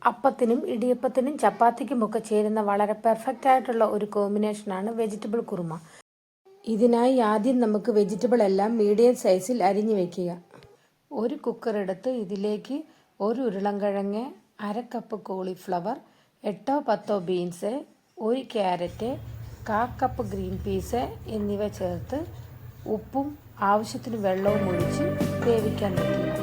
അപ്പത്തിനും ഇടിയപ്പത്തിനും ചപ്പാത്തിക്കുമൊക്കെ ചേരുന്ന വളരെ പെർഫെക്റ്റ് ആയിട്ടുള്ള ഒരു കോമ്പിനേഷനാണ് വെജിറ്റബിൾ കുറുമ. ഇതിനായി ആദ്യം നമുക്ക് വെജിറ്റബിൾ എല്ലാം മീഡിയം സൈസിൽ അരിഞ്ഞു വയ്ക്കുക. ഒരു കുക്കർ എടുത്ത് ഇതിലേക്ക് ഒരു ഉരുളൻകിഴങ്ങ്, അര കപ്പ് കോളിഫ്ലവർ, 8-10 ബീൻസ്, ഒരു ക്യാരറ്റ്, 1/4 കപ്പ് ഗ്രീൻ പീസ് എന്നിവ ചേർത്ത് ഉപ്പും ആവശ്യത്തിന് വെള്ളവും ഒഴിച്ച് വേവിക്കാൻ വയ്ക്കുക.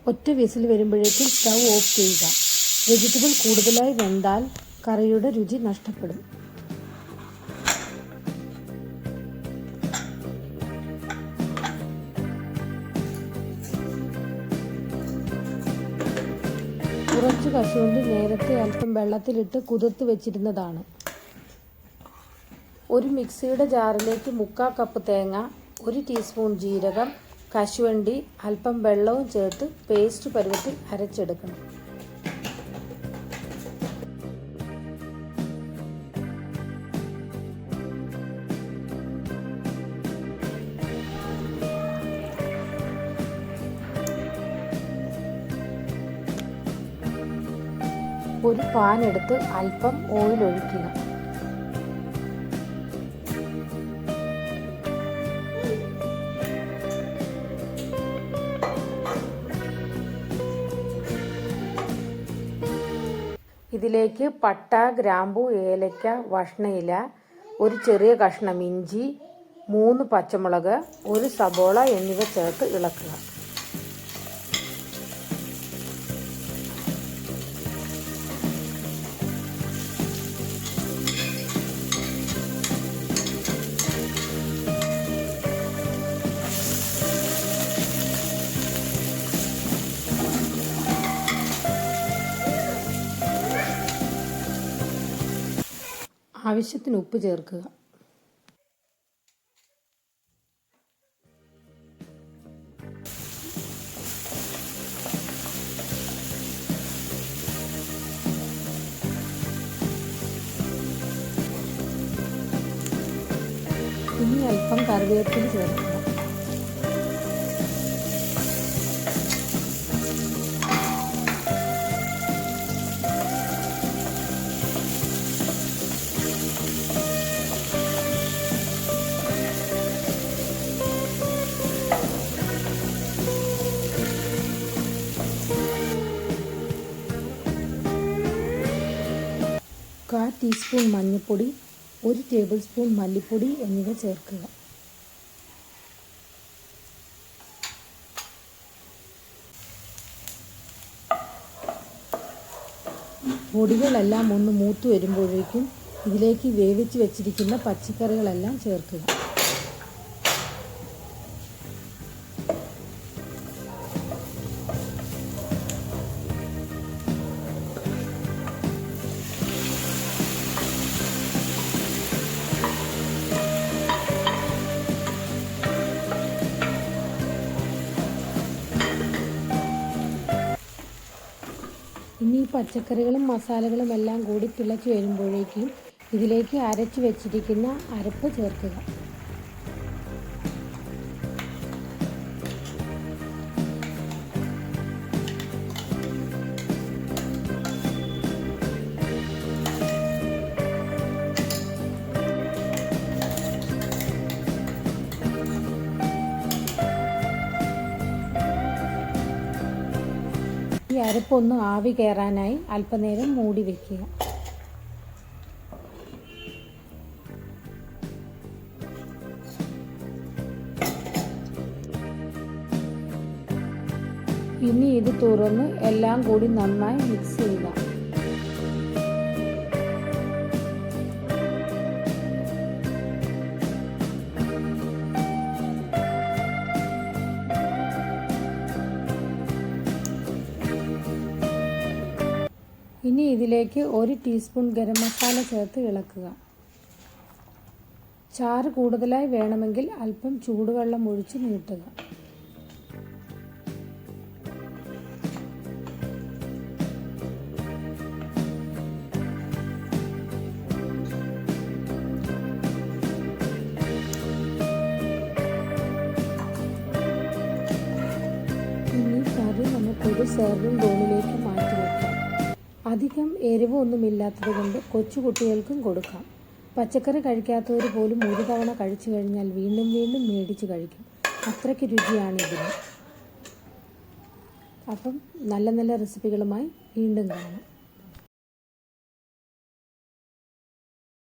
ഒറ്റ വിസിൽ വരുമ്പോഴേക്കും സ്റ്റൗ ഓഫ് ചെയ്യുക. വെജിറ്റബിൾ കൂടുതലായി വെന്താൽ കറിയുടെ രുചി നഷ്ടപ്പെടും. കുറച്ച് കശുവണ്ടി നേരത്തെ അല്പം വെള്ളത്തിലിട്ട് കുതിർത്ത് വെച്ചിരുന്നതാണ്. ഒരു മിക്സിയുടെ ജാറിലേക്ക് 1/4 കപ്പ് തേങ്ങ, 1 ടീസ്പൂൺ ജീരകം, കശുവണ്ടി, അല്പം വെള്ളവും ചേർത്ത് പേസ്റ്റ് പരുവത്തിൽ അരച്ചെടുക്കണം. ഒരു പാൻ എടുത്ത് അല്പം ഓയിൽ ഒഴിക്കുക. ഇതിലേക്ക് പട്ട, ഗ്രാമ്പു, ഏലക്ക, വഷ്ണയില, ഒരു ചെറിയ കഷ്ണം ഇഞ്ചി, 3 പച്ചമുളക്, 1 സബോള എന്നിവ ചേർത്ത് ഇളക്കുക. ആവശ്യത്തിന് ഉപ്പ് ചേർക്കുക. ഇനി അല്പം കറിവേപ്പില ചേർക്കുക. കാൽ ടീസ്പൂൺ മഞ്ഞൾപ്പൊടി, 1 ടേബിൾ സ്പൂൺ മല്ലിപ്പൊടി എന്നിവ ചേർക്കുക. പൊടികളെല്ലാം ഒന്ന് മൂത്ത് വരുമ്പോഴേക്കും ഇതിലേക്ക് വേവിച്ച് വെച്ചിരിക്കുന്ന പച്ചക്കറികളെല്ലാം ചേർക്കുക. ഇനി പച്ചക്കറികളും മസാലകളും എല്ലാം കൂടി തിളച്ച് വരുമ്പോഴേക്കും ഇതിലേക്ക് അരച്ച് വെച്ചിരിക്കുന്ന അരപ്പ് ചേർക്കുക. ഈ അരപ്പൊന്ന് ആവി കയറാനായി അല്പനേരം മൂടി വയ്ക്കുക. ഇനി ഇത് തുറന്ന് എല്ലാം കൂടി നന്നായി മിക്സ് ചെയ്യുക. ഇനി ഇനി ഇതിലേക്ക് 1 ടീസ്പൂൺ ഗരം മസാല ചേർത്ത് ഇളക്കുക. ചാറ് കൂടുതലായി വേണമെങ്കിൽ അല്പം ചൂടുവെള്ളം ഒഴിച്ച് നീട്ടുക. ഇനി കറി നമുക്കൊരു സെർവിംഗ് ബൗളിലേക്ക് മാറ്റി വയ്ക്കാം. അധികം എരിവൊന്നുമില്ലാത്തത് കൊണ്ട് കൊച്ചുകുട്ടികൾക്കും കൊടുക്കാം. പച്ചക്കറി കഴിക്കാത്തവർ പോലും ഒരു തവണ കഴിച്ചു കഴിഞ്ഞാൽ വീണ്ടും വീണ്ടും മേടിച്ച് കഴിക്കും. അത്രയ്ക്ക് രുചിയാണ് ഇതിന്. അപ്പം നല്ല നല്ല റെസിപ്പികളുമായി വീണ്ടും കാണാം.